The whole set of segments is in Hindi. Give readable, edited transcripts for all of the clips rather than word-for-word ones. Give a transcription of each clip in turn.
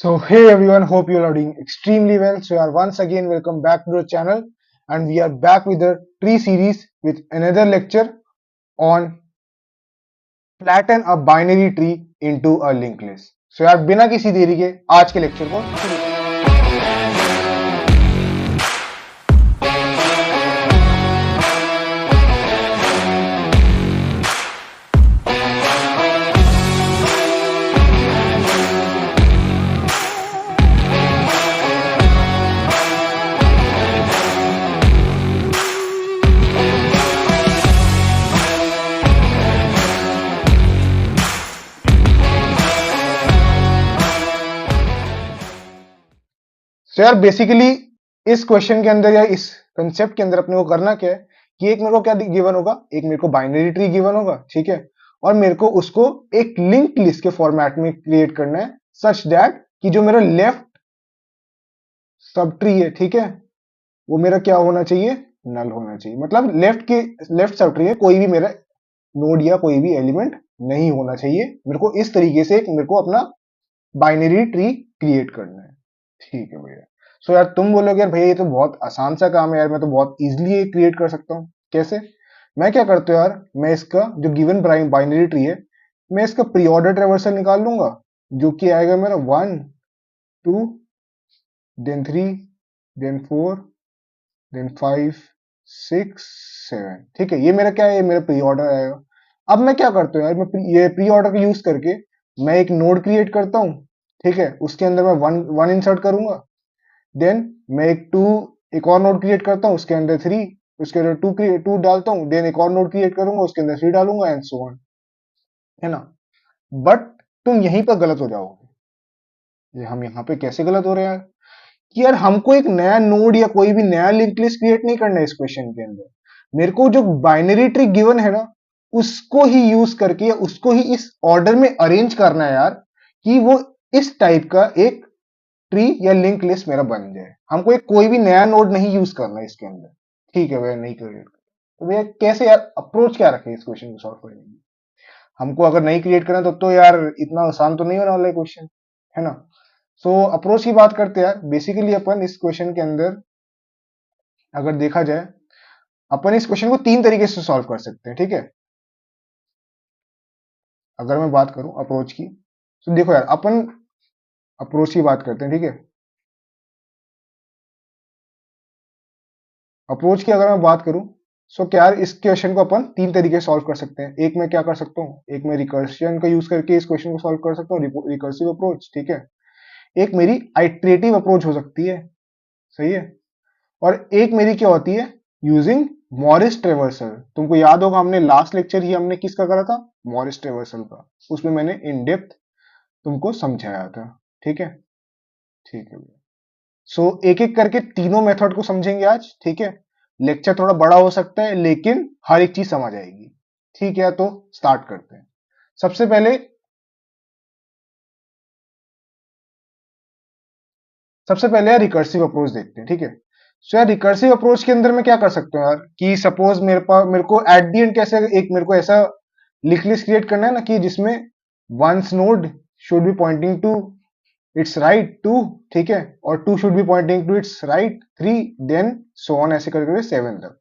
So hey everyone, hope you are doing extremely well. So you are once again welcome back to the channel, and we are back with the tree series with another lecture on flatten a binary tree into a linked list. So यार बिना किसी देरी के आज के लेक्चर को शुरू करते हैं। तो यार बेसिकली इस क्वेश्चन के अंदर या इस कंसेप्ट के अंदर अपने को करना क्या है कि एक मेरे को क्या गिवन होगा, एक मेरे को बाइनरी ट्री गिवन होगा, ठीक है, और मेरे को उसको एक लिंक्ड लिस्ट के फॉर्मेट में क्रिएट करना है सच दैट कि जो मेरा लेफ्ट सब ट्री है, ठीक है, वो मेरा क्या होना चाहिए, नल होना चाहिए। मतलब लेफ्ट सब ट्री है, कोई भी मेरा नोड या कोई भी एलिमेंट नहीं होना चाहिए। मेरे को इस तरीके से मेरे को अपना बाइनरी ट्री क्रिएट करना है, ठीक है भैया। सो यार तुम बोलोगे यार भैया ये तो बहुत आसान सा काम है यार, मैं तो बहुत इजीली क्रिएट कर सकता हूँ। कैसे? मैं क्या करता हूँ यार, मैं इसका जो गिवन बाइनरी ट्री है, मैं इसका प्री ऑर्डर ट्रेवर्सल निकाल लूंगा, जो कि आएगा मेरा 1 2 देन 3 देन 4 देन 5 6 7, ठीक है। ये मेरा क्या है, ये मेरा प्री ऑर्डर आएगा। अब मैं क्या करता हूँ यार, ये प्री ऑर्डर का यूज करके मैं एक नोड क्रिएट करता हूँ, ठीक है। उसके अंदर मैं वन इंसर्ट करूंगा, देन मैं एक और नोड क्रिएट करता हूँ, उसके अंदर 3, उसके अंदर 2 डालता हूँ, देन एक और नोड क्रिएट करूंगा, उसके अंदर 3 डालूंगा एंड सो ऑन, है ना। बट तुम यहीं पर गलत हो जाओगे। ये हम यहाँ पे कैसे गलत हो रहे हैं यार, कि यार हमको एक नया नोड या कोई भी नया लिंक लिस्ट क्रिएट नहीं करना है इस क्वेश्चन के अंदर। मेरे को जो बाइनरी ट्री गिवन है ना, उसको ही यूज करके या उसको ही इस ऑर्डर में अरेंज करना है यार, कि वो इस टाइप का एक ट्री या लिंक लिस्ट मेरा बन जाए। हमको एक कोई भी नया नोड नहीं यूज करना है इसके अंदर, ठीक है भैया, नहीं क्रिएट। तो भैया कैसे यार, अप्रोच क्या रखे इस क्वेश्चन को सॉल्व करने की? हमको अगर नहीं क्रिएट करना तब तो यार इतना आसान तो नहीं होने वाला है क्वेश्चन, है ना। सो अप्रोच की बात करते हैं यार, बेसिकली अपन इस क्वेश्चन के अंदर अगर देखा जाए, अपन इस क्वेश्चन को 3 तरीके से सॉल्व कर सकते हैं, ठीक है। अगर मैं बात करूं अप्रोच की, तो देखो यार अपन अप्रोच की बात करते हैं, ठीक है। अप्रोच की अगर मैं बात करूं, सो क्या यार इस क्वेश्चन को अपन 3 तरीके से सॉल्व कर सकते हैं। एक मैं क्या कर सकता हूँ, एक मैं रिकर्शन का यूज करके इस क्वेश्चन को सॉल्व कर सकता हूँ, रिकर्सिव अप्रोच, ठीक है। एक मेरी आइट्रेटिव अप्रोच हो सकती है, सही है। और एक मेरी क्या होती है, यूजिंग मॉरिस ट्रेवर्सल। तुमको याद होगा हमने लास्ट लेक्चर ही हमने किसका करा था, मॉरिस ट्रेवर्सल का। उसमें मैंने इन डेप्थ तुमको समझाया था, ठीक है। ठीक है, सो एक एक करके तीनों मेथड को समझेंगे आज, ठीक है। लेक्चर थोड़ा बड़ा हो सकता है लेकिन हर एक चीज समझ आएगी, ठीक है। तो स्टार्ट करते हैं। सबसे पहले सबसे पहले यार रिकर्सिव अप्रोच देखते हैं, ठीक है। सो यार रिकर्सिव अप्रोच के अंदर मैं क्या कर सकता हूँ यार, कि सपोज मेरे को एट दी एंड कैसे एक मेरे को ऐसा लिंक लिस्ट क्रिएट करना है ना, कि जिसमें once node should be pointing to its right 2, ठीक है, और 2 should be pointing to its right 3, then so on ऐसे करके 7 तक।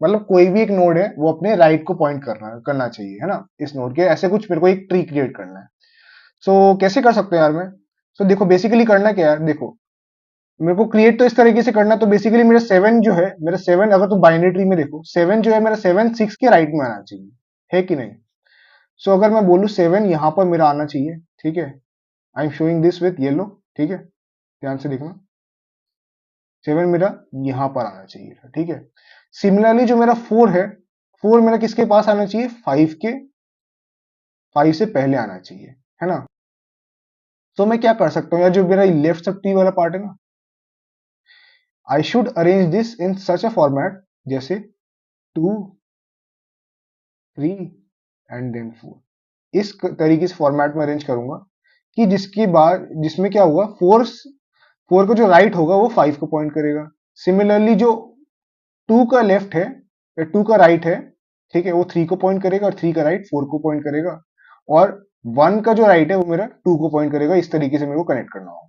मतलब कोई भी एक नोड है वो अपने राइट को पॉइंट करना चाहिए, है ना, इस नोड के। ऐसे कुछ मेरे को एक ट्री क्रिएट करना है। कैसे कर सकते हैं यार मैं? देखो बेसिकली करना क्या है, देखो मेरे को क्रिएट तो इस तरीके से करना, तो बेसिकली मेरा 7 जो है, मेरा 7 अगर तुम बाइनरी ट्री में देखो, 7 जो है मेरा 7 6 के राइट में आना चाहिए, है कि नहीं। अगर मैं बोलूँ 7 यहाँ पर मेरा आना चाहिए, ठीक है। I am showing this with yellow, ठीक है, ध्यान से देखना। 7 मेरा यहाँ पर आना चाहिए था, ठीक है। सिमिलरली जो मेरा 4 है, 4 मेरा किसके पास आना चाहिए, 5 से पहले आना चाहिए, है ना। मैं क्या कर सकता हूँ यार, जो मेरा लेफ्ट सब ट्री वाला पार्ट है ना, I should arrange this in such a format जैसे 2 3 एंड देन 4। इस तरीके से फॉर्मेट में अरेंज करूंगा कि जिसके बाद जिसमें क्या होगा, 4 का जो राइट होगा वो 5 को पॉइंट करेगा। सिमिलरली जो 2 का लेफ्ट है या 2 का राइट है, ठीक है, वो 3 को पॉइंट करेगा, और 3 का राइट 4 को पॉइंट करेगा। और 1 का जो राइट है वो मेरा 2 को पॉइंट करेगा। इस तरीके से मेरे को कनेक्ट करना होगा,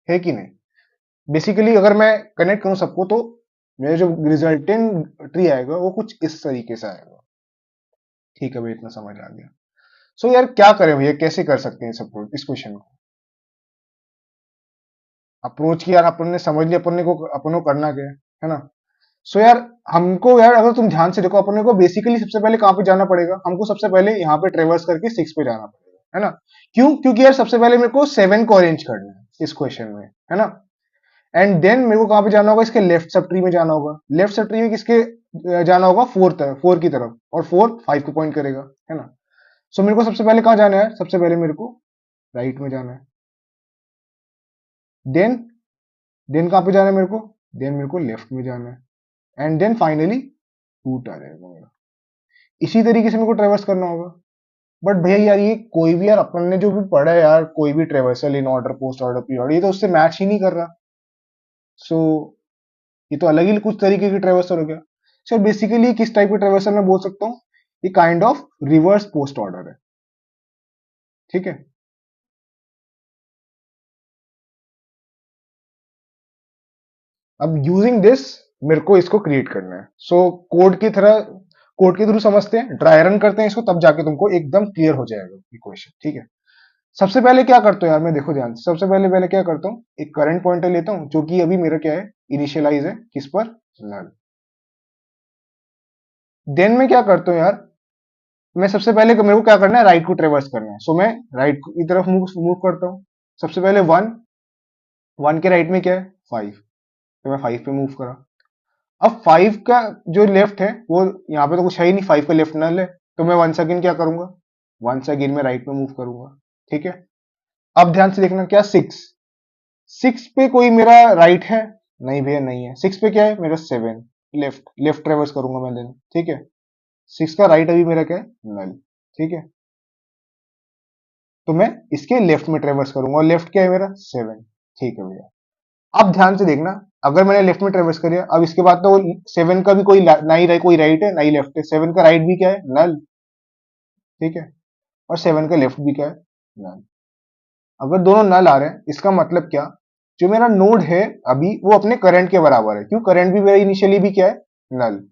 है कि नहीं? बेसिकली अगर मैं कनेक्ट करूं सबको तो मेरा जो रिजल्टेंट ट्री आएगा वो कुछ इस तरीके से आएगा। ठीक है भाई, इतना समझ आ गया। सो यार क्या करें भैया, कैसे कर सकते हैं सब इस क्वेश्चन को? अप्रोच की यार अपन ने समझ लिया, अपन को करना क्या है ना? सो यार हमको यार अगर तुम ध्यान से देखो, अपने को बेसिकली सबसे पहले कहां पे जाना पड़ेगा? हमको सबसे पहले यहाँ पे ट्रेवर्स करके 6 पे जाना पड़ेगा, है ना? क्यों? क्योंकि यार सबसे पहले मेरे को 7 को अरेंज करना है इस क्वेश्चन में, है ना? एंड देन मेरे को कहां पे जाना होगा? इसके लेफ्ट सब ट्री में जाना होगा। लेफ्ट सब ट्री में किसके जाना होगा? 4 की तरफ, और 4 5 को पॉइंट करेगा, है ना? सो मेरे को सबसे पहले कहां जाना है? सबसे पहले मेरे को राइट में जाना है। देन देन कहां पे जाना है मेरे को? देन मेरे को लेफ्ट में जाना है, एंड देन फाइनली रूट आ जाएगा मेरा। इसी तरीके से मेरे को ट्रेवर्स करना होगा। बट भैया यार ये कोई भी, यार अपन ने जो भी पढ़ा है यार, कोई भी traversal in order, post order, pre order, ये तो उससे मैच ही नहीं कर रहा। सो ये तो अलग ही कुछ तरीके की ट्रेवर्सल हो गया। सर बेसिकली किस टाइप की ट्रेवर्सल मैं बोल सकता हूँ? ये kind of reverse post order है। ठीक है, अब यूजिंग दिस मेरे को इसको क्रिएट करना है। सो कोड के थ्रू समझते हैं, ड्राई रन करते हैं इसको, तब जाके तुमको एकदम क्लियर हो जाएगा इक्वेशन। ठीक है, सबसे पहले क्या करता हूँ यार मैं, देखो ध्यान से। सबसे पहले पहले क्या करता हूँ, एक करंट पॉइंटर लेता हूँ जो कि अभी मेरा क्या है, इनिशियलाइज है किस पर? नल। देन मैं क्या करता हूँ यार, मैं सबसे पहले मेरे को क्या करना है, राइट को ट्रेवर्स करना है। सो मैं राइट की तरफ मूव मूव करता हूँ। सबसे पहले 1, 1 के राइट में क्या है? 5, तो मैं 5 पे मूव करा। अब 5 का जो लेफ्ट है वो, यहाँ पे तो कुछ है ही नहीं, 5 का लेफ्ट नल है, तो मैं वंस अगेन क्या करूंगा? वंस अगेन मैं राइट में मूव करूंगा। ठीक है, अब ध्यान से देखना, क्या 6, 6 पे कोई मेरा राइट है? नहीं भैया नहीं है। 6 पे क्या है मेरा? 7, लेफ्ट, लेफ्ट ट्रेवर्स करूंगा मैं देन। ठीक है, 6 का राइट अभी मेरा क्या है? नल। ठीक है, तो मैं इसके लेफ्ट में ट्रेवर्स करूंगा, और लेफ्ट क्या है मेरा? 7। ठीक है भैया, अब ध्यान से देखना, अगर मैंने लेफ्ट में ट्रेवर्स कर लिया, अब इसके बाद तो 7 का भी कोई ना ही कोई राइट है ना ही लेफ्ट है। 7 का राइट भी क्या है? नल। ठीक है, और 7 का लेफ्ट भी क्या है? नल। अगर दोनों नल आ रहे हैं, इसका मतलब क्या? जो मेरा नोड है अभी वो अपने करंट के बराबर है। क्यों? करंट भी मेरा इनिशियली भी क्या है? नल।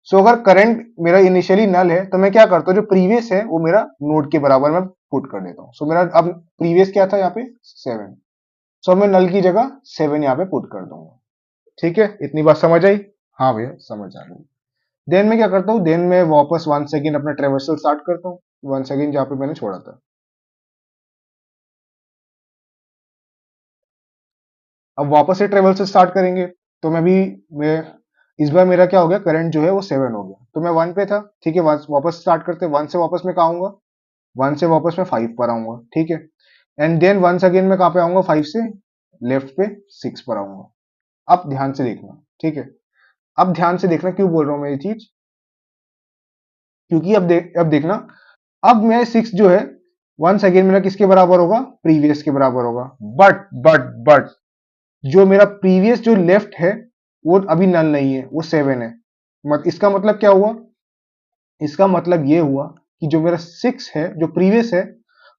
सो अगर करंट मेरा इनिशियली नल है तो मैं क्या करता हूँ, जो प्रीवियस है वो मेरा नोड के बराबर मैं पुट कर देता हूँ। सो मेरा अब प्रीवियस क्या था यहाँ पे? 7। सो मैं नल की जगह 7 यहाँ पे पुट कर दूंगा। ठीक है, इतनी बात समझ आई? हाँ भैया समझ आ गई। देन मैं क्या करता हूँ, देन मैं वापस वन सेकेंड अपना ट्रेवर्सल स्टार्ट करता हूँ, वन सेकेंड जहाँ पे मैंने छोड़ा था। अब वापस से ट्रेवल से स्टार्ट करेंगे, तो मैं इस बार मेरा क्या हो गया, करंट जो है वो 7 हो गया, तो मैं 1 पे था। ठीक है, वापस स्टार्ट करते, 1 से वापस मैं कहाँ आऊंगा? 1 से वापस मैं 5 पर आऊंगा। ठीक है, एंड देन वंस अगेन मैं कहाँ पे आऊंगा? 5 से लेफ्ट पे 6 पर आऊंगा। अब ध्यान से देखना। ठीक है, अब ध्यान से देखना, क्यों बोल रहा हूँ मैं ये चीज? क्योंकि अब देखना, अब मैं 6 जो है वंस अगेन मेरा किसके बराबर होगा? प्रीवियस के बराबर होगा। बट जो मेरा प्रीवियस जो लेफ्ट है वो अभी नल नहीं है, वो 7 है। इसका मतलब क्या हुआ? इसका मतलब ये हुआ कि जो मेरा 6 है, जो प्रीवियस है,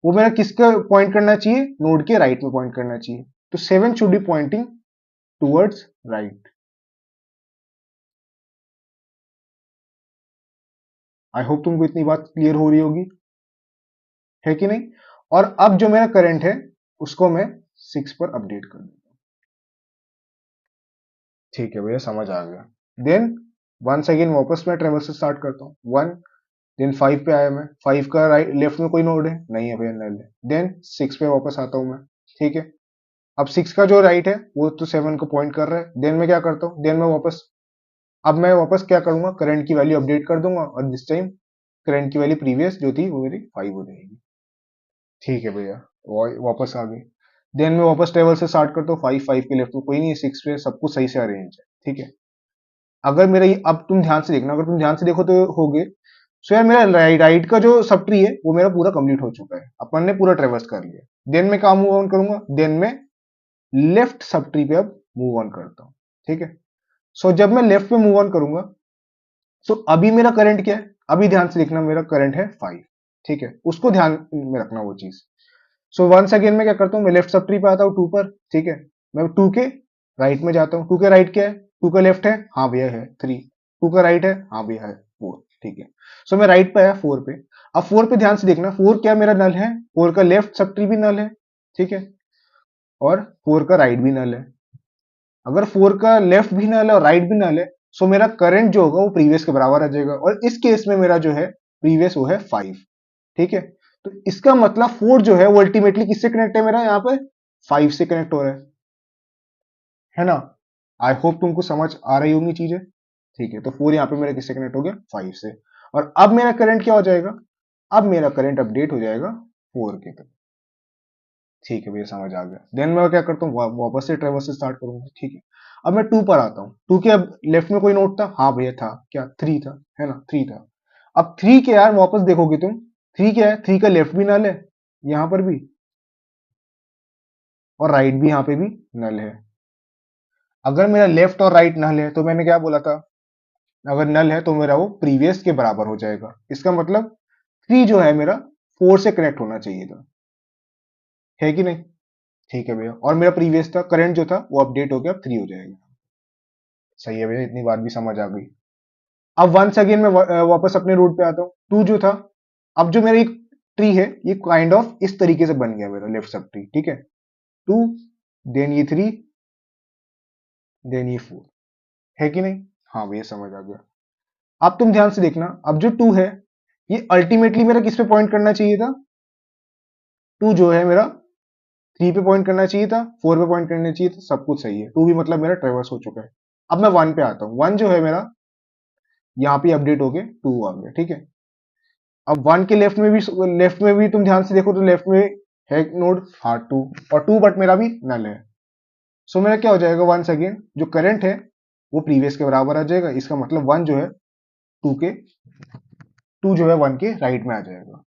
वो मेरा किसका पॉइंट करना चाहिए? नोड के राइट में पॉइंट करना चाहिए। तो 7 should be pointing towards right. I hope तुमको इतनी बात क्लियर हो रही होगी, है कि नहीं? और अब जो मेरा करंट है उसको मैं 6 पर अपडेट कर दूंगा। ठीक है भैया, समझ आ गया। देन वंस अगेन वापस मैं ट्रेवल से स्टार्ट करता हूँ। 1, देन 5 पे आया मैं, 5 का राइट लेफ्ट में कोई नोड है? नहीं है भैया, नल है। देन 6 पे वापस आता हूँ मैं। ठीक है, अब 6 का जो राइट है वो तो 7 को पॉइंट कर रहा है। देन मैं क्या करता हूँ, देन मैं वापस, अब मैं वापस क्या करूंगा, करंट की वैल्यू अपडेट कर दूंगा, और दिस टाइम करंट की वैल्यू प्रीवियस जो थी वो मेरी 5 हो जाएगी। ठीक है भैया, वापस आ गई। देन मैं वापस टेबल से स्टार्ट करता हूँ, 5, 5 के लेफ्ट में कोई नहीं है, 6 पे सब कुछ सही से अरेंज है। ठीक है, अगर मेरा ये, अब तुम ध्यान से देखना, अगर तुम ध्यान से देखो तो होगे। सो यार मेरा राइट का जो सब ट्री है वो मेरा पूरा कंप्लीट हो चुका है, अपन ने पूरा ट्रेवर्स कर लिया। देन मैं कहा मूव ऑन करूंगा, देन मैं लेफ्ट सब ट्री पे अब मूव ऑन करता हूं। ठीक है, सो जब मैं लेफ्ट पे मूव ऑन करूंगा, सो अभी मेरा करंट क्या है? अभी ध्यान से देखना, मेरा करंट है 5, ठीक है, उसको ध्यान में रखना वो चीज। सो वंस अगेन मैं क्या करता हूँ, मैं लेफ्ट सब ट्री पे आता हूँ 2 पर, ठीक है, मैं 2 के राइट में जाता हूँ। 2 के राइट क्या है, 2 का लेफ्ट है, हाँ भैया है 3, 2 का राइट है, हाँ भैया है 4, ठीक है। सो मैं राइट पे आया 4 पे। अब 4 पे ध्यान से देखना, 4 क्या मेरा नल है, 4 का लेफ्ट सब ट्री भी नल है, ठीक है, और 4 का राइट भी नल है। अगर 4 का लेफ्ट भी नल है और राइट भी नल है, सो मेरा करंट जो होगा वो प्रीवियस के बराबर आ जाएगा, और इस केस में मेरा जो है प्रीवियस वो है 5, ठीक है। तो इसका मतलब 4 जो है वो अल्टीमेटली किससे कनेक्ट है, मेरा यहाँ पे 5 से कनेक्ट हो रहा है ना। आई होप तुमको समझ आ रही होंगी चीजें, ठीक है। तो 4 यहाँ पे मेरा किससे कनेक्ट हो गया, 5 से। और अब मेरा करंट क्या हो जाएगा, अब मेरा करंट अपडेट हो जाएगा 4 के तरफ, ठीक है भैया, समझ आ गया। देन मैं क्या करता हूँ, वापस से ट्रेवर्स से स्टार्ट करूंगा, ठीक है। अब मैं 2 पर आता हूँ, 2 के अब लेफ्ट में कोई नोट था, हाँ भैया था, क्या 3 था, है ना, 3 था। अब 3 के यार वापस देखोगे तुम, 3 क्या है, 3 का लेफ्ट भी नल है यहां पर भी, और राइट भी यहां पे भी नल है। अगर मेरा लेफ्ट और राइट नल है तो मैंने क्या बोला था, अगर नल है तो मेरा वो प्रीवियस के बराबर हो जाएगा। इसका मतलब 3 जो है मेरा 4 से कनेक्ट होना चाहिए था, है कि नहीं, ठीक है भैया। और मेरा प्रीवियस था, करंट जो था वो अपडेट हो गया, अब 3 हो जाएगा। सही है भैया, इतनी बात भी समझ आ गई। अब वंस अगेन मैं वापस अपने रूट पे आता हूँ। 2 जो था, अब जो मेरा एक ट्री है ये काइंड ऑफ इस तरीके से बन गया मेरा लेफ्ट सब ट्री, ठीक है। 2, देन ये 3, देन ये 4, है कि नहीं, हाँ भैया समझ आ गया। अब तुम ध्यान से देखना, अब जो 2 है ये अल्टीमेटली मेरा किस पे पॉइंट करना चाहिए था, 2 जो है मेरा 3 पे पॉइंट करना चाहिए था, 4 पे पॉइंट करना चाहिए था, सब कुछ सही है। 2 भी मतलब मेरा ट्रेवर्स हो चुका है। अब मैं 1 पे आता हूँ, 1 जो है मेरा यहाँ पे अपडेट हो गए 2 आ गया, ठीक है। अब 1 के लेफ्ट में भी तुम ध्यान से देखो तो लेफ्ट में है नोड, हाँ 2, और 2 बट मेरा भी नल है। सो मेरा क्या हो जाएगा, वंस अगेन जो करंट है वो प्रीवियस के बराबर आ जाएगा। इसका मतलब 1 जो है 2 के 2 जो है 1 के राइट में आ जाएगा।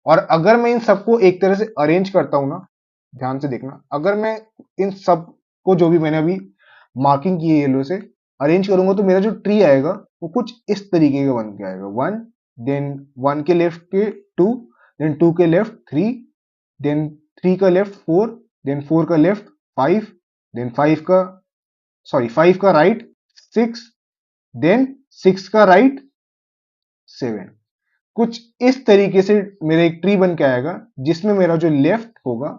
और अगर मैं इन सबको एक तरह से अरेंज करता हूं ना, ध्यान से देखना, अगर मैं इन सब को जो भी मैंने अभी मार्किंग की है येलो से अरेंज करूंगा, तो मेरा जो ट्री आएगा वो कुछ इस तरीके का बन के आएगा। 1, देन 1 के लेफ्ट के 2, देन 2 के लेफ्ट 3, देन 3 का लेफ्ट 4, देन 4 का लेफ्ट 5, देन 5 का, सॉरी 5 का राइट 6, देन 6 का राइट 7। कुछ इस तरीके से मेरा एक ट्री बन के आएगा, जिसमें मेरा जो लेफ्ट होगा,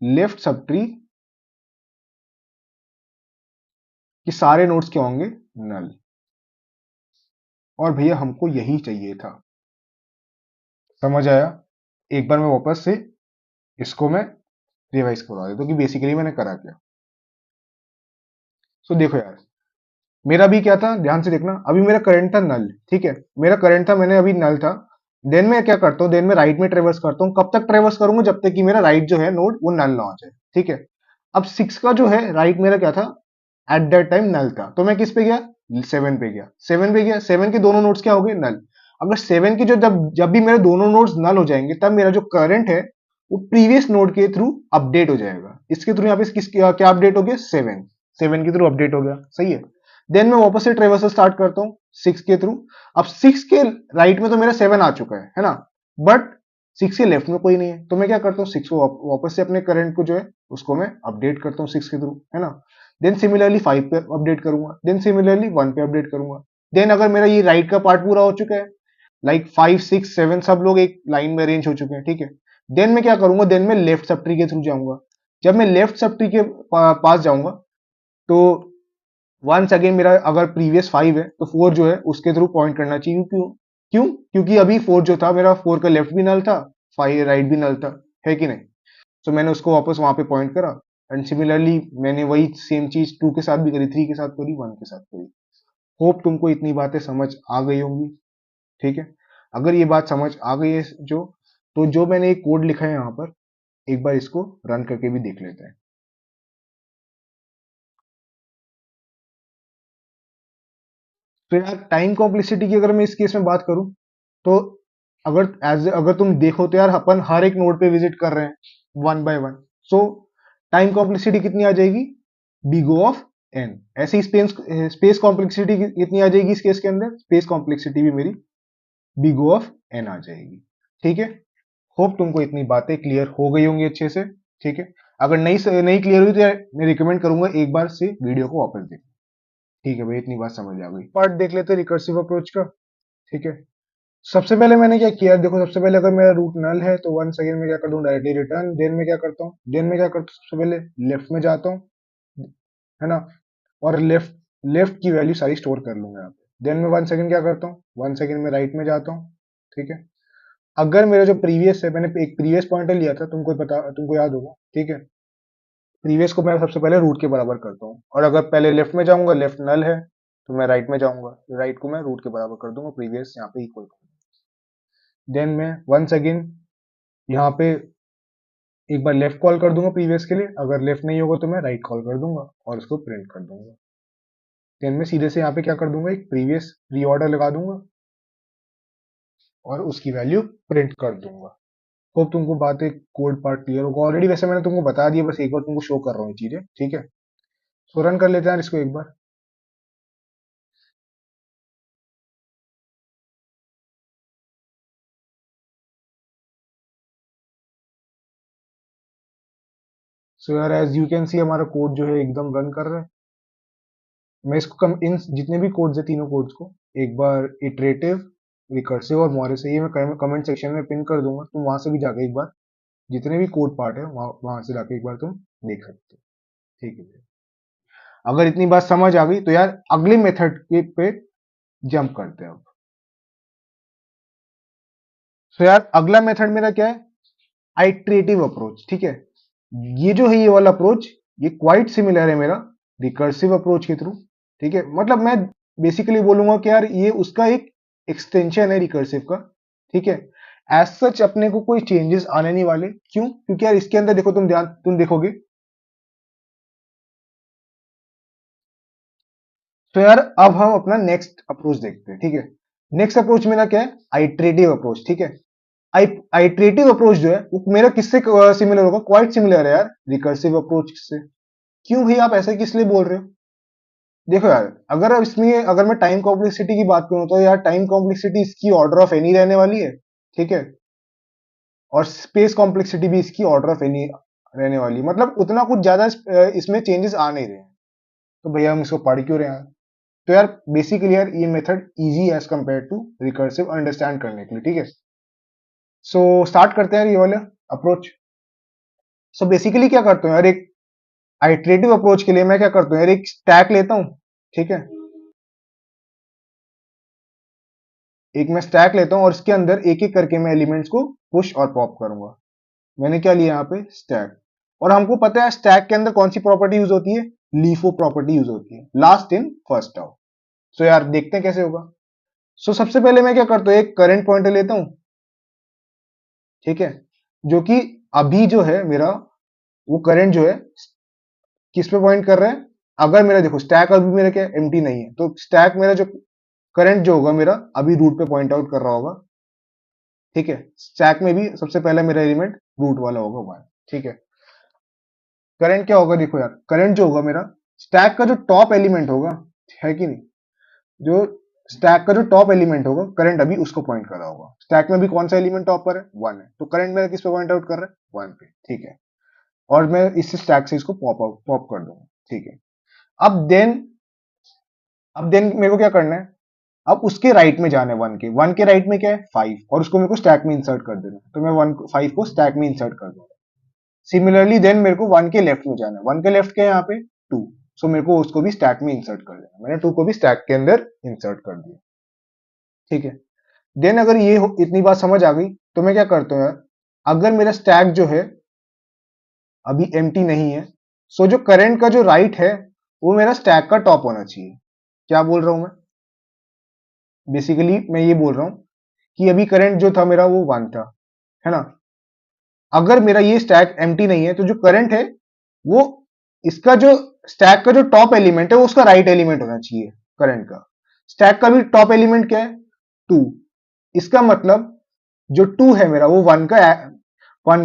लेफ्ट सब ट्री के सारे नोड्स क्या होंगे, नल। और भैया हमको यही चाहिए था, समझ आया। एक बार मैं वापस से इसको मैं रिवाइज करवा देता हूँ कि बेसिकली मैंने करा क्या। सो देखो यार, मेरा भी क्या था, ध्यान से देखना, अभी मेरा करंट था नल, ठीक है, मेरा करंट था, मैंने अभी नल था। देन मैं क्या करता हूँ, देन मैं राइट में ट्रेवर्स करता हूँ। कब तक ट्रेवर्स करूंगा, जब तक कि मेरा राइट जो है नोड वो नल ना हो जाए, ठीक है। अब 6 का जो है राइट मेरा क्या था, एट दैट टाइम नल था, तो मैं किस पे गया, 7 पे गया। 7 पे गया, 7 के दोनों नोड्स क्या हो गए, नल। अगर 7 के जो जब जब भी मेरे दोनों नोड्स नल हो जाएंगे, तब मेरा जो करंट है वो प्रीवियस नोड के थ्रू अपडेट हो जाएगा। इसके थ्रू यहाँ पे क्या अपडेट हो गया, 7, 7 के थ्रू अपडेट हो गया, सही है। देन मैं वापस से ट्रेवर्सल स्टार्ट करता हूँ 6 के थ्रू। अब 6 के राइट में तो मेरा 7 आ चुका है ना, बट 6 के लेफ्ट में कोई नहीं है, तो मैं क्या करता हूँ, 6 को वापस से अपने करंट को जो है उसको मैं अपडेट करता हूँ 6 के थ्रू, है ना। देन सिमिलरली 5 पे अपडेट करूंगा, देन सिमिलरली 1 पे अपडेट करूंगा। देन अगर मेरा ये राइट का पार्ट पूरा हो चुका है, लाइक 5 6 7 सब लोग एक लाइन में अरेंज हो चुके हैं, ठीक है। देन मैं क्या करूंगा, देन मैं लेफ्ट सब ट्री के थ्रू जाऊंगा। जब मैं लेफ्ट सब ट्री के पास जाऊंगा, तो वंस अगेन मेरा अगर प्रीवियस 5 है तो 4 जो है उसके थ्रू पॉइंट करना चाहिए। क्यों क्यों क्योंकि अभी 4 जो था मेरा, 4 का लेफ्ट भी नल था, 5 राइट भी नल था, है कि नहीं। तो मैंने उसको वापस वहां पे पॉइंट करा। एंड सिमिलरली मैंने वही सेम चीज 2 के साथ भी करी, 3 के साथ करी, 1 के साथ करी। होप तुमको इतनी बातें समझ आ गई होंगी, ठीक है। अगर ये बात समझ आ गई है जो, तो जो मैंने एक कोड लिखा है यहाँ पर, एक बार इसको रन करके भी देख लेते हैं। तो यार टाइम कॉम्प्लेक्सिटी की अगर मैं इस केस में बात करूं, तो अगर तुम देखो तो यार अपन हर एक नोड पे विजिट कर रहे हैं one by one. So time complexity कितनी आ जाएगी, बिग O ऑफ एन। ऐसे ही स्पेस कॉम्प्लेक्सिटी कितनी आ जाएगी इस केस के अंदर? स्पेस कॉम्प्लेक्सिटी भी मेरी बिग O ऑफ एन आ जाएगी। ठीक है, होप तुमको इतनी बातें क्लियर हो गई होंगी अच्छे से। ठीक है, अगर नहीं क्लियर हुई तो मैं रिकमेंड करूंगा एक बार से वीडियो को वापस देखना। ठीक है भाई, इतनी बात समझ आ गई। पार्ट देख लेते हैं रिकर्सिव अप्रोच का। ठीक है, सबसे पहले मैंने क्या किया, देखो सबसे पहले अगर मेरा रूट नल है तो वन सेकेंड में क्या कर दूं, डायरेक्टली रिटर्न। देन में क्या करता हूँ, सबसे पहले लेफ्ट में जाता हूँ, है ना, और लेफ्ट लेफ्ट की वैल्यू सारी स्टोर कर लूंगा यहाँ पे। देन में वन सेकेंड क्या करता हूँ, वन सेकेंड में राइट में जाता हूँ। ठीक है, अगर मेरा जो प्रीवियस है, मैंने एक प्रीवियस पॉइंटर लिया था, तुमको याद होगा। ठीक है, प्रीवियस को मैं सबसे पहले रूट के बराबर करता हूँ, और अगर पहले लेफ्ट में जाऊंगा, लेफ्ट नल है, तो मैं राइट में जाऊंगा, राइट को मैं रूट के बराबर कर दूंगा, प्रीवियस यहाँ पे इक्वल कर दूंगा। देन मैं वंस अगेन यहाँ पे एक बार लेफ्ट कॉल कर दूंगा प्रीवियस के लिए, अगर लेफ्ट नहीं होगा तो मैं राइट कॉल कर दूंगा और उसको प्रिंट कर दूंगा। देन मैं सीधे से यहाँ पे क्या कर दूंगा, एक प्रीवियस रीऑर्डर लगा दूंगा और उसकी वैल्यू प्रिंट कर दूंगा। होप तुमको बातें कोड पार्ट क्लियर होगा। ऑलरेडी वैसे मैंने तुमको बता दिया, बस एक बार तुमको शो कर रहा हूँ ये चीजें। ठीक है, सो रन कर लेते हैं इसको एक बार। सो यार एज यू कैन सी हमारा कोड जो है एकदम रन कर रहा है। मैं इसको इन जितने भी कोड्स है, तीनों कोड्स को एक बार इटरेटिव, रिकर्सिव और मॉरिस है, ये मैं कमेंट सेक्शन में पिन कर दूंगा, तुम वहां से भी जाके एक बार जितने भी कोड पार्ट है वहां से जाके एक बार तुम देख सकते हो। ठीक है, अगर इतनी बात समझ आ गई तो यार अगले मेथड के पे जंप करते हैं अब। तो यार अगला मेथड मेरा क्या है, आइट्रेटिव अप्रोच। ठीक है, ये जो है ये वाला अप्रोच, ये क्वाइट सिमिलर है मेरा रिकर्सिव अप्रोच के थ्रू। ठीक है, मतलब मैं बेसिकली बोलूंगा कि यार ये उसका एक एक्सटेंशन है रिकर्सिव का। ठीक है, एज सच अपने को कोई चेंजेस आने नहीं वाले। क्यों? क्योंकि यार इसके अंदर देखो, तुम देखोगे तो यार अब हम अपना नेक्स्ट अप्रोच देखते हैं। ठीक है, नेक्स्ट अप्रोच मेरा क्या है, आइट्रेटिव अप्रोच। ठीक है, आइट्रेटिव अप्रोच जो है वो मेरा किससे सिमिलर होगा, क्वाइट सिमिलर है यार रिकर्सिव अप्रोच से। क्यों भाई, आप ऐसे किस लिए बोल रहे हो? देखो यार, अगर मैं टाइम कॉम्प्लेक्सिटी की बात करूं तो यार टाइम कॉम्प्लेक्सिटी इसकी ऑर्डर ऑफ एनी रहने वाली है। ठीक है, और स्पेस कॉम्प्लेक्सिटी भी इसकी ऑर्डर ऑफ एनी रहने वाली है। मतलब उतना कुछ ज्यादा इसमें चेंजेस आ नहीं रहे हैं, तो भैया हम इसको पढ़ क्यों रहे हैं? तो यार बेसिकली यार ये method easy as compare to recursive understand करने के लिए। ठीक है, सो स्टार्ट करते हैं ये वाला अप्रोच। सो बेसिकली क्या करते हैं यार, एक आइट्रेटिव अप्रोच के लिए मैं क्या करता हूँ यार, एक स्टैक लेता हूँ। ठीक है, एक मैं स्टैक लेता हूँ और इसके अंदर एक एक करके मैं एलिमेंट्स को पुश और पॉप करूंगा। मैंने क्या लिया यहाँ पे, स्टैक। और हमको पता है स्टैक के अंदर कौन सी प्रॉपर्टी यूज होती है, लीफो प्रॉपर्टी यूज होती है, लास्ट इन फर्स्ट आउट। सो यार देखते हैं कैसे होगा। सो सबसे पहले मैं क्या करता हूँ, एक करंट पॉइंटर लेता हूँ। ठीक है, जो कि अभी जो है मेरा, वो करंट जो है किस पे पॉइंट कर रहा है, अगर मेरा देखो स्टैक अभी मेरा क्या एम्प्टी नहीं है, तो स्टैक मेरा जो करंट जो होगा मेरा अभी रूट पे पॉइंट आउट कर रहा होगा। ठीक है, स्टैक में भी सबसे पहला मेरा एलिमेंट रूट वाला होगा वन। ठीक है, करंट क्या होगा, देखो यार करंट जो होगा मेरा, स्टैक का जो टॉप एलिमेंट होगा, है कि नहीं, जो स्टैक का जो टॉप एलिमेंट होगा करंट अभी उसको पॉइंट कर रहा होगा। स्टैक में भी कौन सा एलिमेंट टॉप पर है, वन है, तो करंट मेरा किस पे पॉइंट आउट कर रहा है, वन पे। ठीक है, और मैं इस स्टैक से इसको पॉप कर दूंगा। ठीक है, अब देन मेरे को क्या करना है, अब उसके राइट में जाना है, वन के राइट में क्या है, फाइव, और उसको मेरे को स्टैक में इंसर्ट कर देना है, तो मैं वन फाइव को स्टैक में इंसर्ट कर दूंगा। सिमिलरली देन मेरे को वन के लेफ्ट में जाना है, वन के लेफ्ट क्या है यहाँ पे, टू, सो मेरे को उसको भी स्टैक में इंसर्ट कर देना, मैंने टू को भी स्टैक के अंदर इंसर्ट कर दिया। ठीक है, देन अगर इतनी बात समझ आ गई तो मैं क्या करता हूँ यार, अगर मेरा स्टैक जो है अभी एम्प्टी नहीं है, सो जो करंट का जो राइट है वो मेरा स्टैक का टॉप होना चाहिए। क्या बोल रहा हूं मैं, बेसिकली मैं ये बोल रहा हूं कि अभी करंट जो था मेरा वो वन था, है ना। अगर मेरा ये स्टैक एम्प्टी नहीं है तो जो करंट है वो, इसका जो स्टैक का जो टॉप एलिमेंट है वो उसका राइट एलिमेंट होना चाहिए करंट का। स्टैक का भी टॉप एलिमेंट क्या है, टू। इसका मतलब जो टू है मेरा वो वन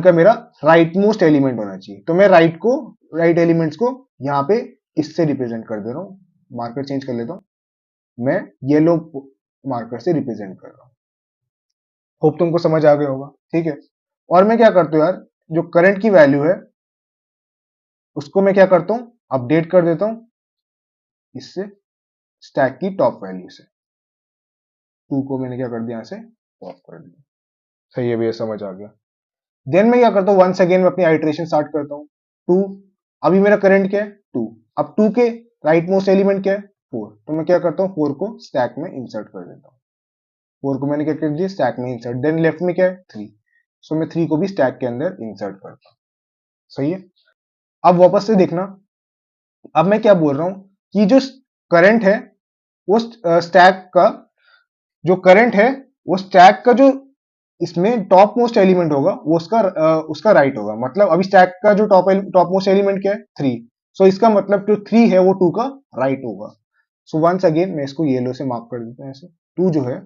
का मेरा राइट मोस्ट एलिमेंट होना चाहिए, तो मैं राइट एलिमेंट्स को यहाँ पे इससे रिप्रेजेंट कर दे रहा हूँ, मार्कर चेंज कर लेता हूँ, मैं येलो मार्कर से रिप्रेजेंट कर रहा हूँ। होप तुमको समझ आ गया होगा, ठीक है। और मैं क्या करता हूँ यार, जो करंट की वैल्यू है उसको मैं क्या करता हूँ, अपडेट कर देता हूँ इससे, स्टैक की टॉप वैल्यू से। 2 को मैंने क्या कर दिया, यहाँ से ऑफ कर दिया। सही है भैया, समझ आ गया। देन मैं क्या करता हूँ, वंस अगेन मैं अपनी आइट्रेशन स्टार्ट करता हूँ। 2, अभी मेरा करंट क्या है 2, अब 2 के राइट मोस्ट एलिमेंट क्या है 4, तो मैं क्या करता हूँ 4 को स्टैक में इंसर्ट कर देता हूँ। 4 को मैंने क्या कर दिया, स्टैक में इंसर्ट। देन लेफ्ट में क्या है 3, सो मैं 3 को भी स्टैक के अंदर इंसर्ट करता हूँ। सही है। अब वापस से देखना, अब मैं क्या बोल रहा हूँ कि जो करंट है वो स्टैक का जो करंट है वो स्टैक का जो इसमें टॉप मोस्ट एलिमेंट होगा वो उसका राइट होगा। मतलब अभी स्टैक का जो टॉप मोस्ट एलिमेंट क्या है 3, सो इसका मतलब जो 3 है वो 2 का राइट होगा। सो वंस अगेन मैं इसको येलो से मार्क कर देता हूं ऐसे। 2 जो है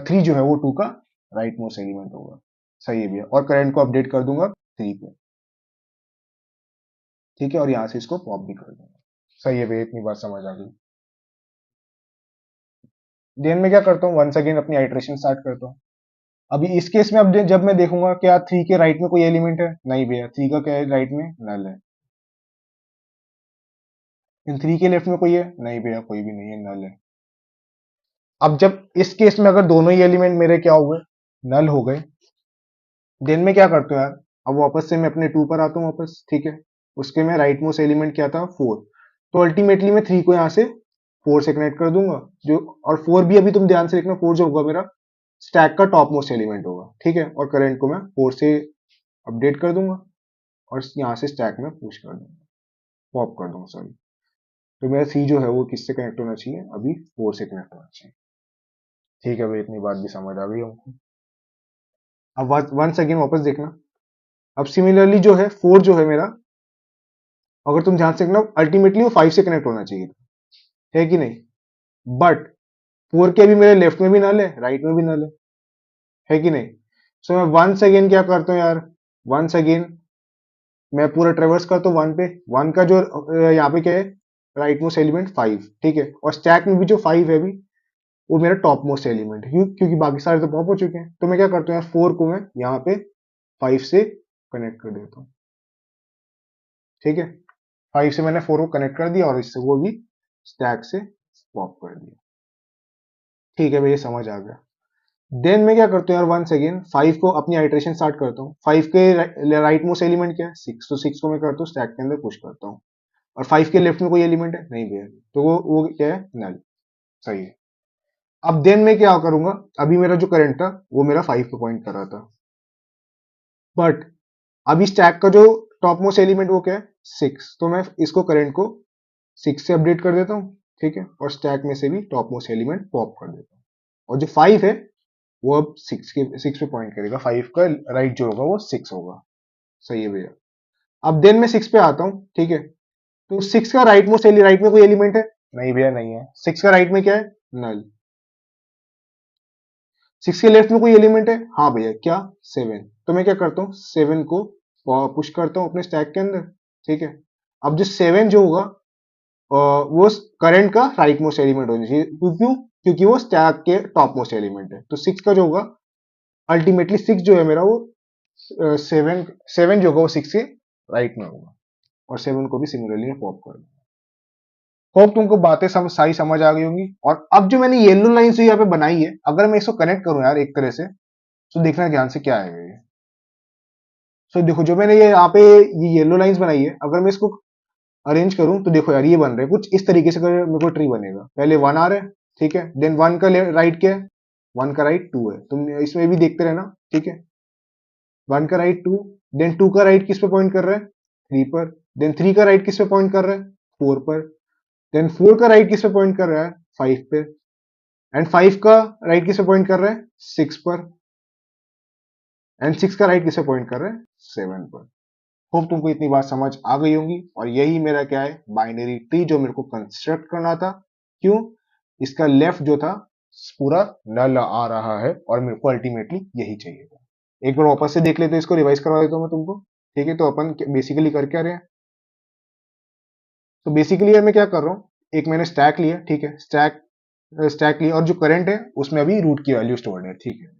3 जो है वो 2 का राइट मोस्ट एलिमेंट होगा। सही है भैया। और करंट को अपडेट कर दूंगा 3 पे, ठीक है, और यहां से इसको पॉप भी कर दूंगा। सही है भैया, इतनी बात समझ आ गई। देन मैं क्या करता हूँ, वंस अगेन अपनी आइट्रेशन स्टार्ट करता हूँ। अभी इस केस में अब जब मैं देखूंगा क्या 3 के राइट में कोई एलिमेंट है, नहीं भैया 3 का क्या है राइट में, नल है। इन 3 के लेफ्ट में कोई है, नहीं भैया कोई भी नहीं है, नल है। अब जब इस केस में अगर दोनों ही एलिमेंट मेरे क्या हो गए, नल हो गए, देन में क्या करते हो यार, अब वापस से मैं अपने 2 पर आता हूँ वापस, ठीक है। उसके में राइट मोस्ट एलिमेंट क्या था 4, तो अल्टीमेटली मैं 3 को यहाँ से 4 से कनेक्ट कर दूंगा जो, और 4 भी अभी तुम ध्यान से देखना, 4 जो होगा मेरा स्टैक का टॉप मोस्ट एलिमेंट होगा, ठीक है। और करंट को मैं 4 से अपडेट कर दूंगा और यहाँ से स्टैक में पुश कर दूंगा, पॉप कर दूंगा, सॉरी। तो मेरा सी जो है वो किससे कनेक्ट होना चाहिए, अभी 4 से कनेक्ट होना चाहिए। ठीक है भाई, इतनी बात भी समझ आ गई हमको। अब वंस अगेन वापस देखना, अब सिमिलरली जो है 4 जो है मेरा, अगर तुम ध्यान से देखना अल्टीमेटली वो 5 से कनेक्ट होना चाहिए था, है कि नहीं। बट 4 के भी मेरे लेफ्ट में भी नल है, राइट में भी नल है कि नहीं। सो मैं वंस अगेन क्या करता हूँ यार, वंस अगेन मैं पूरा ट्रेवर्स करता हूँ 1 पे। 1 का जो यहाँ पे क्या है, राइट मोस्ट एलिमेंट 5, ठीक है। और स्टैक में भी जो 5 है अभी, वो मेरा टॉप मोस्ट एलिमेंट है, क्योंकि बाकी सारे तो पॉप हो चुके हैं। तो मैं क्या करता हूँ यार, 4 को मैं यहाँ पे 5 से कनेक्ट कर देता हूँ, ठीक है। 5 से मैंने 4 को कनेक्ट कर दिया और इससे वो भी स्टैक से पॉप कर दिया। ठीक है भैया, समझ आ गया। देन मैं क्या करता हूँ यार, वंस अगेन 5 को अपनी आइट्रेशन स्टार्ट करता हूँ। 5 के राइट मोस्ट एलिमेंट क्या है 6, तो 6 को मैं करता हूँ स्टैक के अंदर पुश करता हूँ। और 5 के लेफ्ट में कोई एलिमेंट है, नहीं भैया, तो वो क्या है, नल। सही है। अब देन मैं क्या करूंगा, अभी मेरा जो करंट था वो मेरा 5 पे पॉइंट कर रहा था, बट अभी स्टैक का जो टॉप मोस्ट एलिमेंट वो क्या है 6, तो मैं इसको करंट को 6 से अपडेट कर देता हूँ, ठीक है। और स्टैक में से भी टॉप मोस्ट एलिमेंट पॉप कर देता हूँ। और जो 5 है वो अब 6 पे पॉइंट करेगा, 5 का राइट जो होगा वो 6 होगा। सही है भैया। अब देन मैं 6 पे आता हूँ, ठीक है। तो 6 का राइट मोस्ट राइट में कोई एलिमेंट है, नहीं भैया नहीं है। 6 का राइट में क्या है, नल। 6 के लेफ्ट में कोई एलिमेंट है, हाँ भैया, क्या 7, तो मैं क्या करता हूँ 7 को पुश करता हूँ अपने स्टैक के अंदर, ठीक है। अब जो 7 जो होगा वो करंट का राइट मोस्ट एलिमेंट होना चाहिए, क्यों, क्योंकि वो स्टैक के टॉप मोस्ट एलिमेंट है। तो 6 का जो होगा अल्टीमेटली 6 जो है मेरा वो 7 जो होगा वो 6 के राइट में होगा, और 7 को भी सिमिलरली पॉप कर दूंगा। होप तुमको बातें सारी समझ आ गई होंगी। और अब जो मैंने येलो लाइन से यहाँ पे बनाई है, अगर मैं इसको कनेक्ट करूं यार एक तरह से, तो देखना ध्यान से क्या आएगा ये। सो देखो, जो मैंने ये यहाँ पे ये येलो लाइंस बनाई है, अगर मैं इसको अरेंज करूं तो देखो यार ये बन रहे हैं कुछ इस तरीके से, मेरे को ट्री बनेगा। पहले 1 आ रहा है, ठीक है। देन 1 का राइट क्या है, 1 का राइट 2 है, तुम इसमें भी देखते रहना, ठीक है। 1 का राइट 2, देन 2 का राइट किस पे पॉइंट कर रहा है 3 पर, देन 3 का राइट किस पे पॉइंट कर रहा है 4 पर, देन 4 का राइट किस पे पॉइंट कर रहा है 5 पे, एंड 5 का राइट किस पे पॉइंट कर रहा है 6 पर, एंड 6 का राइट किस पे पॉइंट कर रहा है 7 पर। होप तुमको इतनी बात समझ आ गई होंगी। और यही मेरा क्या है, बाइनरी ट्री जो मेरे को कंस्ट्रक्ट करना था। क्यों, इसका लेफ्ट जो था पूरा नल आ रहा है और मेरे को अल्टीमेटली यही चाहिए था। एक बार वापस से देख लेते, इसको रिवाइज करवा देता हूँ मैं तुमको, ठीक है। तो अपन बेसिकली कर क्या रहे हैं, तो बेसिकली मैं क्या कर रहा हूँ, एक मैंने स्टैक लिया, ठीक है, स्टैक लिया और जो करंट है उसमें अभी रूट की वैल्यू स्टोर्ड है, ठीक है।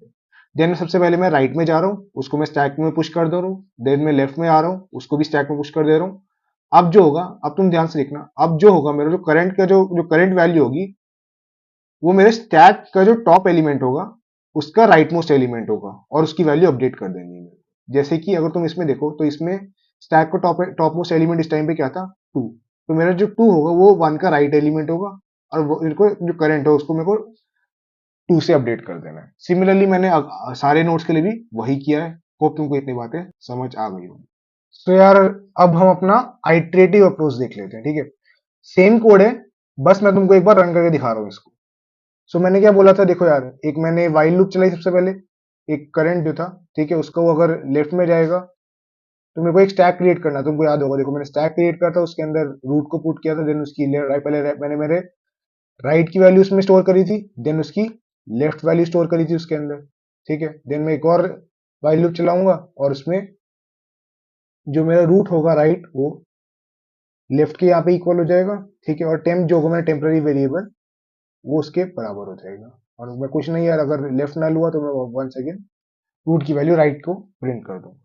देन सबसे पहले मैं राइट में जा रहा हूँ, उसको मैं स्टैक में पुश कर दे रहा हूँ। देन मैं लेफ्ट में आ रहा हूँ, उसको भी स्टैक में पुश कर दे रहा हूँ। अब जो होगा, अब तुम ध्यान से देखना, अब जो होगा मेरा जो करंट का जो करंट वैल्यू होगी, वो मेरे स्टैक का जो टॉप एलिमेंट होगा उसका राइट मोस्ट एलिमेंट होगा और उसकी वैल्यू अपडेट कर देनी है। जैसे कि अगर तुम इसमें देखो तो इसमें स्टैक का टॉप मोस्ट एलिमेंट इस टाइम पे क्या था, 2। तो मेरा जो 2 होगा वो 1 का राइट एलिमेंट होगा और मेरे को जो करंट है उसको मेरे को 2 से अपडेट कर देना है। सिमिलरली मैंने सारे नोट्स के लिए भी वही किया है। होप तुमको इतनी बातें समझ आ गई होगी। तो यार अब हम अपना आइट्रेटिव अप्रोच देख लेते हैं, ठीक है। सेम कोड है, बस मैं तुमको एक बार रन करके दिखा रहा हूँ इसको। सो मैंने क्या बोला था, देखो यार, एक मैंने वाइल लूप चलाई सबसे पहले, एक करंट जो था, ठीक है, उसका वो अगर लेफ्ट में जाएगा तो मेरे को एक स्टैक क्रिएट करना, तुमको याद होगा, देखो मैंने स्टैक क्रिएट करा था, उसके अंदर रूट को पुट किया था, देन उसकी पहले मैंने मेरे राइट की वैल्यू उसमें स्टोर करी थी, देन उसकी लेफ्ट वैल्यू स्टोर करी थी उसके अंदर, ठीक है। देन मैं एक और वाइल लूप चलाऊंगा और उसमें जो मेरा रूट होगा राइट, वो लेफ्ट के यहाँ पे इक्वल हो जाएगा, ठीक है, और टेम्प जो होगा मेरा टेम्पररी वेरिएबल, वो उसके बराबर हो जाएगा। और मैं कुछ नहीं यार, अगर लेफ्ट नल हुआ तो मैं वन सेकेंड रूट की वैल्यू राइट को प्रिंट कर दूंगा।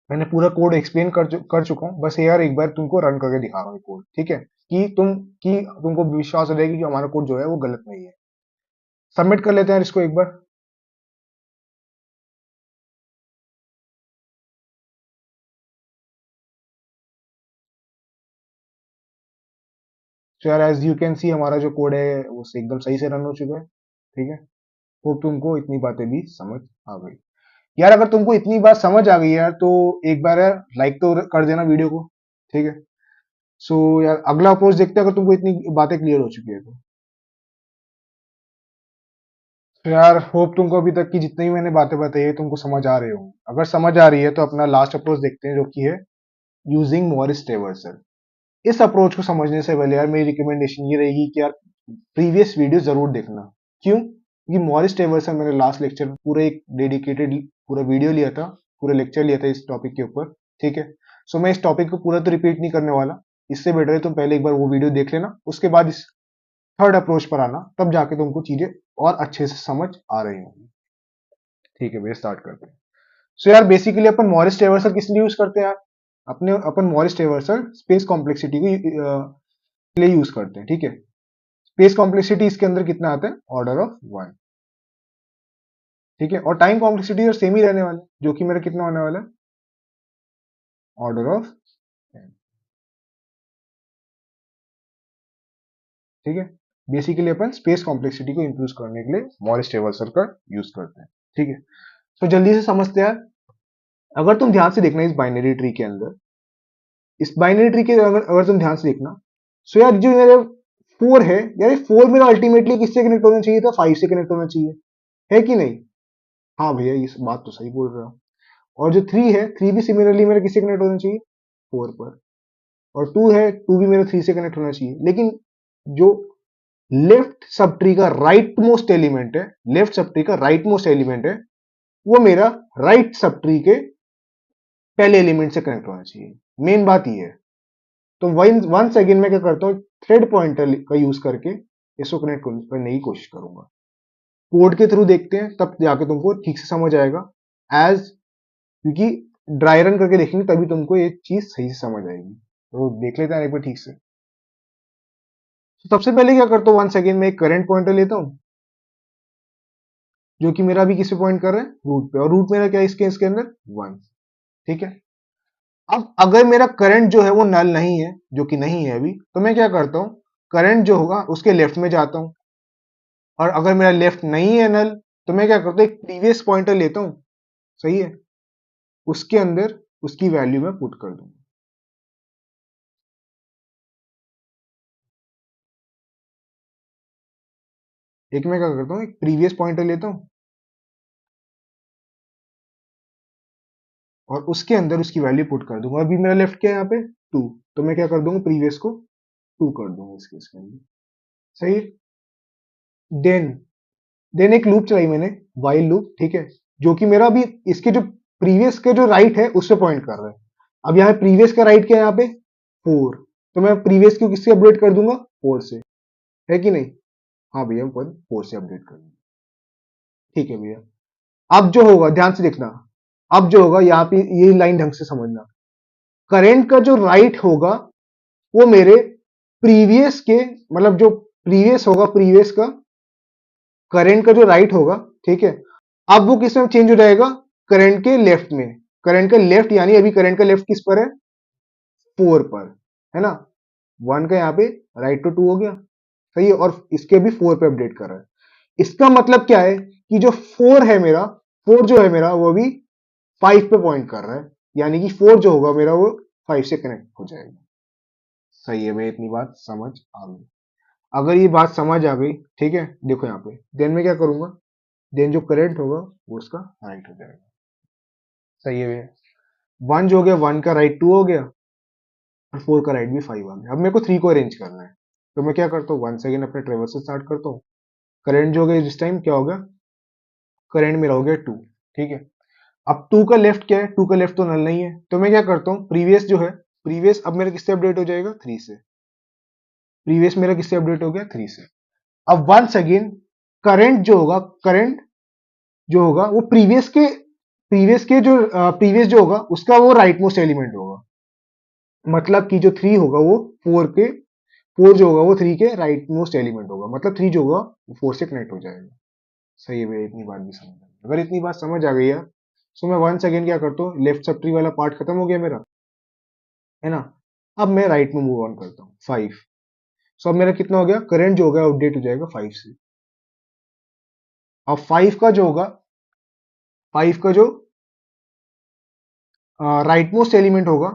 मैंने पूरा कोड एक्सप्लेन कर चुका हूँ, बस यार एक बार तुमको रन करके दिखा रहा हूँ कोड, ठीक है, कि तुमको विश्वास हो जाएगी कि हमारा कोड जो है वो गलत नहीं है। सबमिट कर लेते हैं इसको एक बार। तो यार एज यू कैन सी हमारा जो कोड है वो एकदम सही से रन हो चुका है, ठीक है। होप तुमको इतनी बातें भी समझ आ गई। यार अगर तुमको इतनी बात समझ आ गई यार तो एक बार यार लाइक तो कर देना वीडियो को, ठीक है। सो यार अगला अप्रोच देखते हैं, अगर तुमको इतनी बातें क्लियर हो चुकी है तो यार होप तुमको अभी तक की जितनी भी मैंने बातें बताई है तुमको समझ आ रही हो। अगर समझ आ रही है तो अपना लास्ट अप्रोच देखते हैं, जो कि है यूजिंग मॉरिस ट्रेवर्सल। इस अप्रोच को समझने से पहले यार मेरी रिकमेंडेशन ये रहेगी कि यार प्रीवियस वीडियो जरूर देखना। क्यों? क्योंकि मॉरिस ट्रेवर्सल मैंने लास्ट लेक्चर में पूरा एक डेडिकेटेड पूरा वीडियो लिया था, पूरा लेक्चर लिया था इस टॉपिक के ऊपर, ठीक है। सो मैं इस टॉपिक को पूरा तो रिपीट नहीं करने वाला। इससे बेटर है तुम पहले एक बार वो वीडियो देख लेना, उसके बाद इस थर्ड अप्रोच पर आना, तब जाके तुमको चीजें और अच्छे से समझ आ रही होंगी। ठीक है भैया, स्टार्ट करते हैं। सो यार बेसिकली अपन मॉरिस ट्रेवर्सल किस लिए यूज करते हैं यार? अपन मॉरिस ट्रेवर्सल स्पेस कॉम्प्लेक्सिटी के लिए यूज करते हैं, ठीक है। स्पेस कॉम्प्लेक्सिटी इसके अंदर कितना आता है, ऑर्डर ऑफ 1, ठीक है। और टाइम कॉम्प्लेक्सिटी और सेम ही रहने वाला है, जो कि मेरा कितना होने वाला है, ऑर्डर ऑफ 10, ठीक है। बेसिकली अपन स्पेस कॉम्प्लेक्सिटी को इंक्रीज करने के लिए मॉरिस ट्रेवर्सल का यूज करते हैं, ठीक है। तो जल्दी से समझते हैं। अगर तुम ध्यान से देखना इस बाइनरी ट्री के अंदर, इस बाइनरी ट्री के अगर तुम ध्यान से देखना, सो यार जो मेरा 4 है यार, 4 मेरा अल्टीमेटली किससे कनेक्ट होना चाहिए था, 5 से कनेक्ट होना चाहिए, है कि नहीं? हाँ भैया, इस बात तो सही बोल रहा हूँ। और जो 3 है, 3 भी सिमिलरली मेरा किससे कनेक्ट होना चाहिए, 4 पर। और 2 है, 2 भी मेरा 3 से कनेक्ट होना चाहिए। लेकिन जो लेफ्ट सब ट्री का राइट मोस्ट एलिमेंट है, लेफ्ट सब ट्री का राइट मोस्ट एलिमेंट है, वो मेरा राइट सब ट्री के पहले एलिमेंट से कनेक्ट होना चाहिए। मेन बात ये है। तो वंस अगेन मैं क्या करता हूँ, थ्रेड पॉइंटर का यूज करके इसको कनेक्ट करने की कोशिश करूंगा। कोड के थ्रू देखते हैं, तब जाके तुमको ठीक से समझ आएगा। क्योंकि ड्राई रन करके देखेंगे तभी तुमको ये चीज सही से समझ आएगी। तो देख लेते हैं एक बार ठीक से। तो सबसे पहले क्या करता हूँ, वंस अगेन मैं एक करंट पॉइंटर लेता हूँ, जो कि मेरा अभी किस पे पॉइंट कर रहा है, रूट पे। और रूट मेरा क्या है इसके अंदर, 1, ठीक है। अब अगर मेरा करंट जो है वो नल नहीं है, जो कि नहीं है अभी, तो मैं क्या करता हूं, करंट जो होगा उसके लेफ्ट में जाता हूं। और अगर मेरा लेफ्ट नहीं है नल, तो मैं क्या करता हूं, एक प्रीवियस पॉइंटर लेता हूं, सही है, उसके अंदर उसकी वैल्यू मैं पुट कर दूंगा। एक मैं क्या करता हूं, एक प्रीवियस पॉइंटर लेता हूं और उसके अंदर उसकी वैल्यू पुट कर दूंगा। अभी मेरा लेफ्ट क्या है यहाँ पे, 2, तो मैं क्या कर दूंगा, प्रीवियस को 2 कर दूंगा इसके अंदर, सही है। देन देन एक लूप चलाई मैंने, वाइल लूप, ठीक है, जो कि मेरा अभी इसके जो प्रीवियस के जो राइट है उससे पॉइंट कर रहा है। अब यहाँ प्रीवियस का राइट क्या है, यहाँ पे 4, तो मैं प्रीवियस को किससे अपडेट कर दूंगा, 4 से, है कि नहीं? हाँ भैया, 4 से अपडेट कर दूंगा। ठीक है भैया। अब जो होगा ध्यान से देखना, अब जो होगा यहाँ पे ये लाइन ढंग से समझना, करंट का जो राइट होगा वो मेरे प्रीवियस के, मतलब जो प्रीवियस होगा, प्रीवियस का करंट का जो राइट होगा, ठीक है, अब वो किस में चेंज हो जाएगा, करंट के लेफ्ट में। करंट का लेफ्ट यानी अभी करंट का लेफ्ट किस पर है, 4 पर, है ना? 1 का यहाँ पे राइट टू 2 हो गया, सही है, और इसके भी 4 पे अपडेट कर रहा है। इसका मतलब क्या है कि जो 4 है मेरा, 4 जो है मेरा वो भी 5 पे पॉइंट कर रहा है, यानी कि 4 जो होगा मेरा वो 5 से कनेक्ट हो जाएगा। सही है भाई, इतनी बात समझ आ गई। अगर ये बात समझ आ गई, ठीक है, देखो यहाँ पे देन मैं क्या करूंगा, देन जो करंट होगा वो उसका राइट हो जाएगा। सही है भैया। 1 जो हो गया, 1 का राइट 2 हो गया, और 4 का राइट भी 5 आ गया। अब मेरे को 3 को अरेंज करना है, तो मैं क्या करता हूँ, 1 सेकेंड अपने ट्रेवर्स से स्टार्ट करता हूँ। करंट जो हो गया जिस टाइम क्या होगा, करंट मेरा हो गया 2, ठीक है। अब 2 का लेफ्ट क्या है, 2 का लेफ्ट तो नल नहीं है, तो मैं क्या करता हूँ, प्रीवियस जो है, प्रीवियस अब मेरा किससे अपडेट हो जाएगा, 3 से। प्रीवियस मेरा किससे अपडेट हो गया, 3 से। अब वंस अगेन करंट जो होगा, करंट जो होगा वो प्रीवियस के जो प्रीवियस जो होगा उसका वो राइट मोस्ट एलिमेंट होगा, मतलब कि जो 3 होगा वो 4 के, 4 जो होगा वो 3 के राइट मोस्ट एलिमेंट होगा, मतलब 3 जो होगा वो 4 से कनेक्ट हो जाएगा। सही है भैया, इतनी बात भी समझ आ गई। अगर इतनी बात समझ आ गई है, तो मैं वंस अगेन क्या करता हूँ, लेफ्ट सब ट्री वाला पार्ट खत्म हो गया मेरा, है ना? अब मैं राइट में मूव ऑन करता हूँ, 5। सो अब मेरा कितना हो गया, करंट जो होगा अपडेट हो जाएगा 5 से। अब 5 का जो होगा, 5 का जो राइट मोस्ट एलिमेंट होगा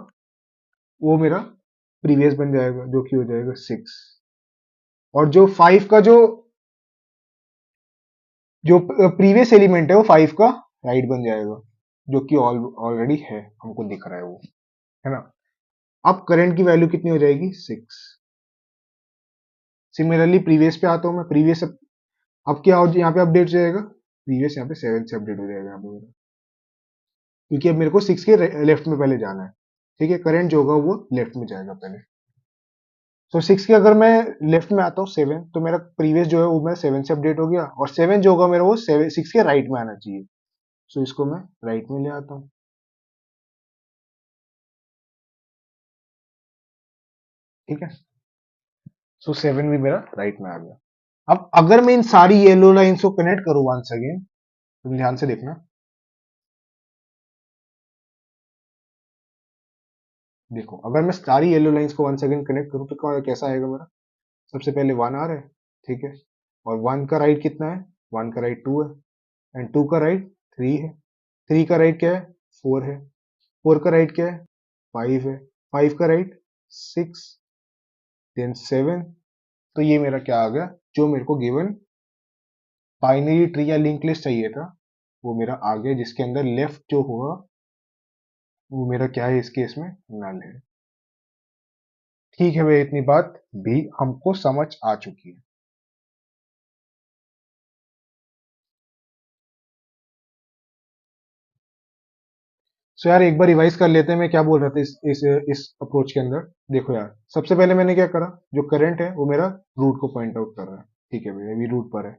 वो मेरा प्रीवियस बन जाएगा, जो कि हो जाएगा 6। और जो 5 का जो प्रीवियस एलिमेंट है वो 5 का राइट बन जाएगा, जो कि ऑलरेडी है, हमको दिख रहा है वो, है ना? अब करंट की वैल्यू कितनी हो जाएगी, 6। सिमिलरली प्रीवियस पे आता हूं मैं, प्रीवियस अब क्या हो यहाँ पे अपडेट हो जाएगा, प्रीवियस यहाँ पे 7 से अपडेट हो जाएगा यहाँ पे मेरा, क्योंकि अब मेरे को 6 के लेफ्ट में पहले जाना है, ठीक है। करंट जो होगा वो लेफ्ट में जाएगा पहले। तो 6 के अगर मैं लेफ्ट में आता हूँ 7, तो मेरा प्रीवियस जो है वो मैं 7 से अपडेट हो गया, और 7 जो होगा मेरा वो 6 के राइट में आना चाहिए। सो इसको मैं राइट में ले आता हूँ, ठीक है। सो 7 भी मेरा राइट में आ गया। अब अगर मैं इन सारी येलो लाइंस को कनेक्ट करूं वंस अगेन, तुम ध्यान से देखना, देखो अगर मैं सारी येलो लाइंस को वंस अगेन कनेक्ट करूं तो कैसा आएगा मेरा, सबसे पहले 1 आ रहा है, ठीक है, और 1 का राइट कितना है, 1 का राइट 2 है, एंड 2 का राइट 3 है, 3 का राइट क्या है, 4 है, 4 का राइट क्या है, 5 है, 5 का राइट 6, देन 7। तो ये मेरा क्या आ गया, जो मेरे को गिवन बाइनरी ट्री या लिंक लिस्ट चाहिए था वो मेरा आ गया, जिसके अंदर लेफ्ट जो होगा वो मेरा क्या है, इस केस में नल है। ठीक है भैया, इतनी बात भी हमको समझ आ चुकी है। सो यार एक बार रिवाइज कर लेते हैं, मैं क्या बोल रहा था इस अप्रोच के अंदर। देखो यार, सबसे पहले मैंने क्या करा, जो करंट है वो मेरा रूट को पॉइंट आउट कर रहा है, ठीक है भैया, अभी रूट पर है।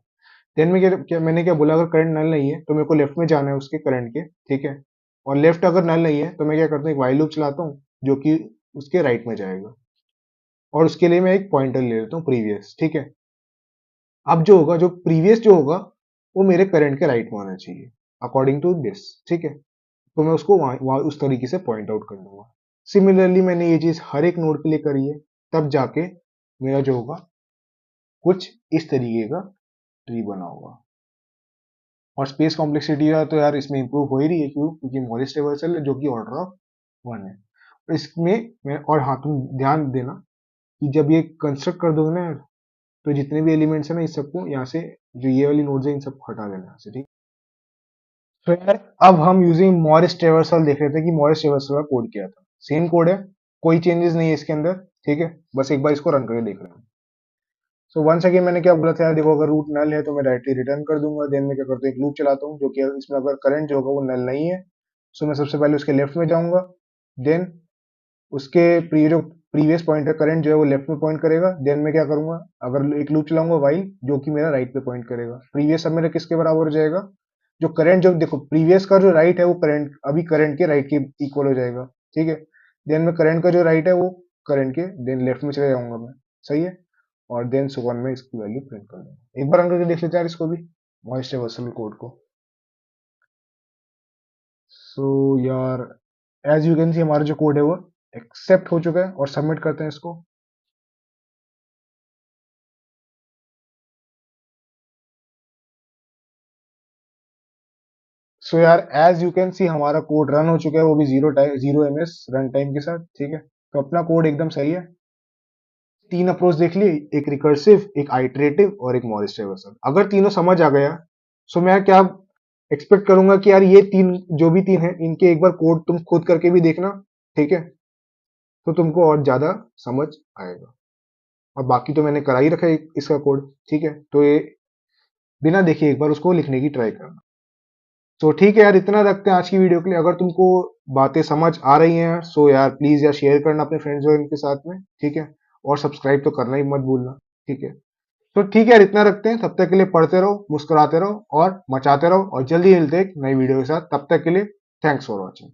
देन में मैंने क्या बोला, अगर करंट नल नहीं है तो मेरे को लेफ्ट में जाना है उसके करंट के, ठीक है। और लेफ्ट अगर नल नहीं है तो मैं क्या करता हूँ, एक वाइल लूप चलाता हूँ जो कि उसके राइट में जाएगा, और उसके लिए मैं एक पॉइंटर ले लेता हूँ प्रीवियस, ठीक है। अब जो होगा, जो प्रीवियस जो होगा वो मेरे करंट के राइट में होना चाहिए, अकॉर्डिंग टू दिस, ठीक है। तो मैं उसको वहां उस तरीके से पॉइंट आउट कर दूंगा। सिमिलरली मैंने ये चीज हर एक नोड के लिए करी है, तब जाके मेरा जो होगा कुछ इस तरीके का ट्री बना होगा। और स्पेस कॉम्प्लेक्सिटी का तो यार इसमें इंप्रूव हो ही रही है, क्यों, क्योंकि मॉरिस रिवर्सल है जो कि ऑर्डर ऑफ 1 है। और इसमें मैं, और हाँ तुम ध्यान देना कि जब ये कंस्ट्रक्ट कर दोगे ना यार, तो जितने भी एलिमेंट्स है ना, इस सबको यहाँ से, जो ये वाली नोड्स है इन सबको हटा देना यहाँ से, ठीक। तो यार अब हम यूजिंग मॉरिस ट्रेवर्सल देख रहे थे कि मॉरिस ट्रेवर्सल का कोड क्या था। सेम कोड है, कोई चेंजेस नहीं है इसके अंदर, ठीक है। बस एक बार इसको रन करके देख रहे हैं। सो वंस अगेन मैंने क्या बोला था यार, देखो अगर रूट नल है तो मैं डायरेक्टली रिटर्न कर दूंगा। देन मैं क्या करता हूँ, एक लूप चलाता हूँ, जो कि इसमें अगर करंट जो होगा वो नल नहीं है, सो मैं सबसे पहले उसके लेफ्ट में जाऊंगा। देन उसके जो प्रीवियस पॉइंटर करंट जो है वो लेफ्ट में पॉइंट करेगा। देन मैं क्या करूंगा, अगर एक लूप चलाऊंगा वाइल, जो कि मेरा राइट पे पॉइंट करेगा। प्रीवियस अब मेरा किसके बराबर हो जाएगा, जो करंट, जो देखो प्रीवियस का जो राइट है वो करंट, अभी करंट के राइट के इक्वल हो जाएगा, ठीक है। देन में करंट का जो राइट है वो करंट के देन लेफ्ट में चले जाऊंगा मैं, सही है। और देन सो वन में इसकी वैल्यू प्रिंट कर दूंगा। एक बार रन करके देख लेते हैं यार इसको भी, वॉइस रिवर्सल कोड को। सो यार एज यू कैन सी हमारा जो कोड है वो एक्सेप्ट हो चुका है, और सबमिट करते हैं इसको। सो यार एज यू कैन सी हमारा कोड रन हो चुका है, वो भी 0 ms रन टाइम के साथ, ठीक है। तो अपना कोड एकदम सही है। तीन अप्रोच देख लिए, एक रिकर्सिव, एक आइटरेटिव और एक मॉरिस रिवर्सल। अगर तीनों समझ आ गया, सो मैं क्या एक्सपेक्ट करूंगा कि यार ये तीन जो भी तीन है इनके एक बार कोड तुम खुद करके भी देखना, ठीक है। तो तुमको और ज्यादा समझ आएगा। और बाकी तो मैंने करा ही रखा है इसका कोड, ठीक है। तो ये बिना देखे एक बार उसको लिखने की ट्राई करना। तो ठीक है यार, इतना रखते हैं आज की वीडियो के लिए। अगर तुमको बातें समझ आ रही हैं सो यार प्लीज यार शेयर करना अपने फ्रेंड्स वगैरह के साथ में, ठीक है। और सब्सक्राइब तो करना ही मत भूलना, ठीक है। तो ठीक है यार, इतना रखते हैं। तब तक के लिए पढ़ते रहो, मुस्कुराते रहो और मचाते रहो, और जल्दी मिलते हैं एक नई वीडियो के साथ। तब तक के लिए थैंक्स फॉर वॉचिंग।